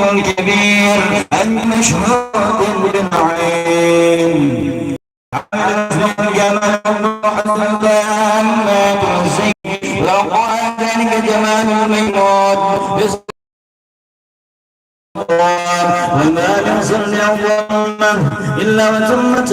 الكبير المشهود بالعين جمال حسن ما تحسن وقال ذلك جمال الميمون وما نزلنا ظلمه إلا وتمت